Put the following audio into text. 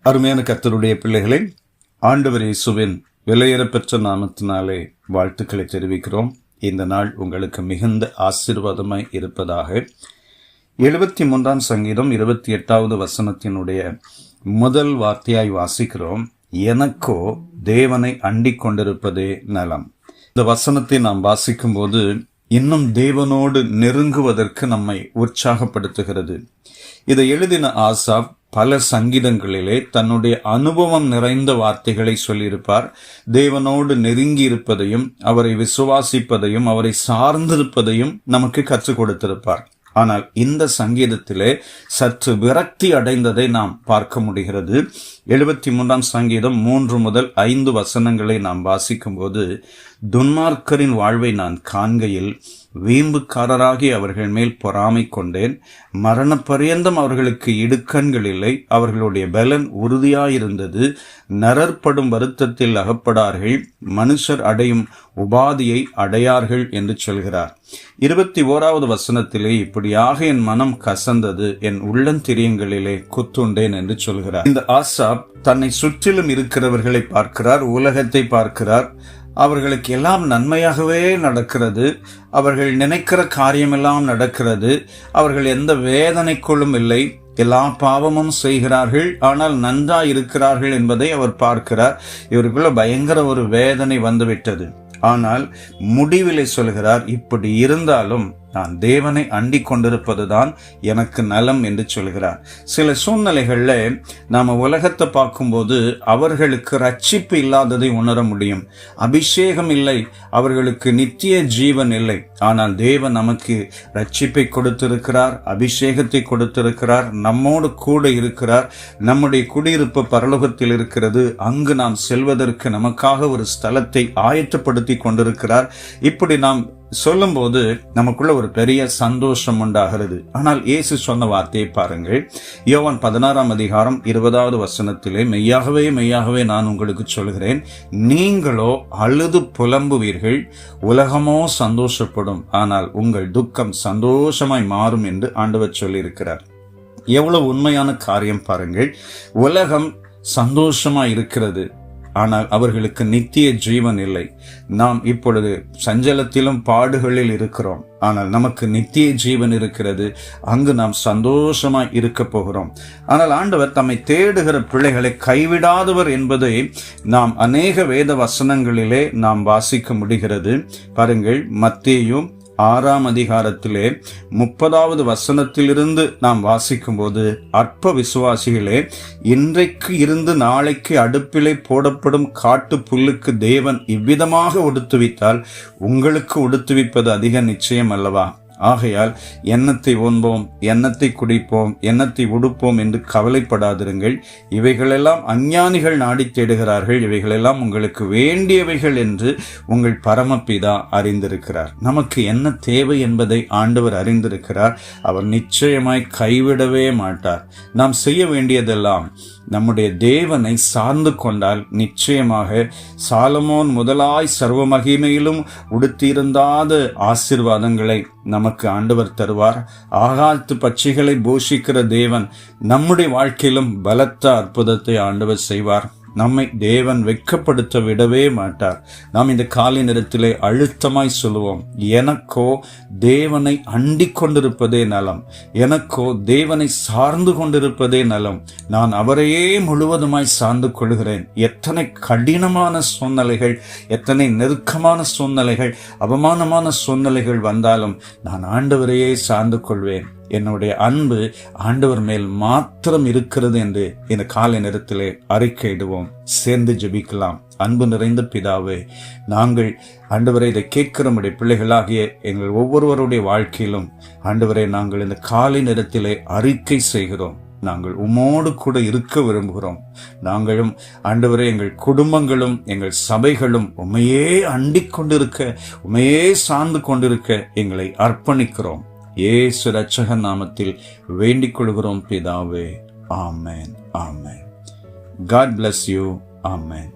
அருமையான கர்த்தருடைய பிள்ளைகளை, ஆண்டவர் இயேசுவின் விலையேறப்பெற்ற நாமத்தினாலே வாழ்த்துக்களை தெரிவிக்கிறோம். இந்த நாள் உங்களுக்கு மிகுந்த ஆசீர்வாதமாய் இருப்பதாக. 73 சங்கீதம் 28வது வசனத்தினுடைய முதல் வார்த்தையாய் வாசிக்கிறோம். எனக்கோ தேவனை அண்டிக் கொண்டிருப்பதே நலம். இந்த வசனத்தை நாம் வாசிக்கும் போது இன்னும் தேவனோடு நெருங்குவதற்கு நம்மை உற்சாகப்படுத்துகிறது. இதை எழுதின ஆசாப் பல சங்கீதங்களிலே தன்னுடைய அனுபவம் நிறைந்த வார்த்தைகளை சொல்லியிருப்பார். தேவனோடு நெருங்கி இருப்பதையும் அவரை விசுவாசிப்பதையும் அவரை சார்ந்திருப்பதையும் நமக்கு கற்றுக் கொடுத்திருப்பார். ஆனால் இந்த சங்கீதத்திலே சற்று விரக்தி அடைந்ததை நாம் பார்க்க முடிகிறது. 73 சங்கீதம் 3 முதல் 5 வசனங்களை நாம் வாசிக்கும் போது, துன்மார்க்கரின் வாழ்வை நான் காண்கையில் வீம்புக்காரராகி அவர்கள் மேல் பொறாமை கொண்டேன். மரண பரியந்தம் அவர்களுக்கு இடுக்கண்கள் இல்லை. அவர்களுடைய பலன் உறுதியாயிருந்தது. நரற்படும் வருத்தத்தில் அகப்படார்கள். மனுஷர் அடையும் உபாதியை அடையார்கள் என்று சொல்கிறார். 21வது வசனத்திலே, இப்படியாக என் மனம் கசந்தது, என் உள்ளந்திரியங்களிலே குத்துண்டேன் என்று சொல்கிறார். இந்த ஆசாப் தன்னை சுற்றிலும் இருக்கிறவர்களை பார்க்கிறார், உலகத்தை பார்க்கிறார். அவர்களுக்கு எல்லாம் நன்மையாகவே நடக்கிறது. அவர்கள் நினைக்கிற காரியமெல்லாம் நடக்கிறது. அவர்கள் எந்த வேதனைக்குள்ளும் இல்லை. எல்லா பாவமும் செய்கிறார்கள், ஆனால் நன்றாய் இருக்கிறார்கள் என்பதை அவர் பார்க்கிறார். இவருக்குள்ள பயங்கர ஒரு வேதனை வந்துவிட்டது. ஆனால் முடிவிலே சொல்கிறார், இப்படி இருந்தாலும் நான் தேவனை அண்டிக் கொண்டிருப்பதுதான் எனக்கு நலம் என்று சொல்கிறார். சில சூழ்நிலைகள்ல நாம உலகத்தை பார்க்கும்போது அவர்களுக்கு ரட்சிப்பு இல்லாததை உணர முடியும். அபிஷேகம் இல்லை, அவர்களுக்கு நித்திய ஜீவன் இல்லை. ஆனால் தேவன் நமக்கு ரட்சிப்பை கொடுத்திருக்கிறார், அபிஷேகத்தை கொடுத்திருக்கிறார், நம்மோடு கூட இருக்கிறார். நம்முடைய குடியிருப்பு பரலோகத்தில் இருக்கிறது. அங்கு நாம் செல்வதற்கு நமக்காக ஒரு ஸ்தலத்தை ஆயத்தப்படுத்தி கொண்டிருக்கிறார். இப்படி நாம் சொல்லும் போது நமக்குள்ள ஒரு பெரிய சந்தோஷம் உண்டாகிறது. ஆனால் இயேசு சொன்ன வார்த்தையை பாருங்கள். யோவான் 16 அதிகாரம் 20வது வசனத்திலே, மெய்யாகவே மெய்யாகவே நான் உங்களுக்கு சொல்கிறேன், நீங்களோ அழுது புலம்புவீர்கள், உலகமோ சந்தோஷப்படும், ஆனால் உங்கள் துக்கம் சந்தோஷமாய் மாறும் என்று ஆண்டவர் சொல்லியிருக்கிறார். எவ்வளவு உண்மையான காரியம் பாருங்கள். உலகம் சந்தோஷமாய் இருக்கிறது, ஆனால் அவர்களுக்கு நித்திய ஜீவன் இல்லை. நாம் இப்பொழுது சஞ்சலத்திலும் பாடுகளில் இருக்கிறோம், ஆனால் நமக்கு நித்திய ஜீவன் இருக்கிறது. அங்கு நாம் சந்தோஷமாய் இருக்க போகிறோம். ஆனால் ஆண்டவர் தம்மை தேடுகிற பிள்ளைகளை கைவிடாதவர் என்பதை நாம் அநேக வேத வசனங்களிலே நாம் வாசிக்க முடிகிறது. பாருங்கள், மத்தேயு 6 அதிகாரத்திலே 30வது வசனத்திலிருந்து நாம் வாசிக்கும் போது, அற்ப விசுவாசிகளே, இன்றைக்கு இருந்து நாளைக்கு அடுப்பிலே போடப்படும் காட்டு புல்லுக்கு தேவன் இவ்விதமாக உடுத்துவித்தால் உங்களுக்கு உடுத்துவிப்பது அதிக நிச்சயம் அல்லவா? ஆகையால் எண்ணத்தை உண்போம், எண்ணத்தை குடிப்போம், எண்ணத்தை உடுப்போம் என்று கவலைப்படாதிருங்கள். இவைகளெல்லாம் அஞ்ஞானிகள் நாடி தேடுகிறார்கள். இவைகளெல்லாம் உங்களுக்கு வேண்டியவைகள் என்று உங்கள் பரமபிதா அறிந்திருக்கிறார். நமக்கு என்ன தேவை என்பதை ஆண்டவர் அறிந்திருக்கிறார். அவர் நிச்சயமாய் கைவிடவே மாட்டார். நாம் செய்ய வேண்டியதெல்லாம் நம்முடைய தேவனை சார்ந்து கொண்டால் நிச்சயமாக சாலமோன் முதலாய் சர்வ மகிமையிலும் உடுத்தியிருந்தாத ஆசீர்வாதங்களை நமக்கு ஆண்டவர் தருவார். ஆகாத்து பட்சிகளை போஷிக்கிற தேவன் நம்முடைய வாழ்க்கையிலும் பலத்த அற்புதத்தை ஆண்டவர் செய்வார். நம்மை தேவன் வெட்கப்படுத்த விடவே மாட்டார். நாம் இந்த காலை நேரத்திலே அழுத்தமாய் சொல்லுவோம், எனக்கோ தேவனை அண்டிக் கொண்டிருப்பதே நலம், எனக்கோ தேவனை சார்ந்து கொண்டிருப்பதே நலம். நான் அவரையே முழுவதுமாய் சார்ந்து கொள்கிறேன். எத்தனை கடினமான சூழ்நிலைகள், எத்தனை நெருக்கமான சூழ்நிலைகள், அவமானமான சூழ்நிலைகள் வந்தாலும் நான் ஆண்டவரையே சார்ந்து கொள்வேன். என்னுடைய அன்பு ஆண்டவர் மேல் மாத்திரம் இருக்கிறது என்று இந்த காலை நேரத்திலே அறிக்கையிடுவோம். சேர்ந்து ஜெபிக்கலாம். அன்பு நிறைந்த பிதாவே, நாங்கள் ஆண்டவரை இதை கேட்கிற பிள்ளைகளாகிய எங்கள் ஒவ்வொருவருடைய வாழ்க்கையிலும் ஆண்டவரை நாங்கள் இந்த காலை நேரத்திலே அறிக்கை செய்கிறோம். நாங்கள் உம்மோடு கூட இருக்க விரும்புகிறோம். நாங்களும் ஆண்டவரே, எங்கள் குடும்பங்களும் எங்கள் சபைகளும் உம்மையே அண்டிக் கொண்டிருக்க, உம்மையே சார்ந்து கொண்டிருக்க எங்களை அர்ப்பணிக்கிறோம். இயேசு ரட்சக நாமத்தில் வேண்டிக் கொள்கிறோம் பிதாவே. ஆமென், ஆமென். God bless you. Amen.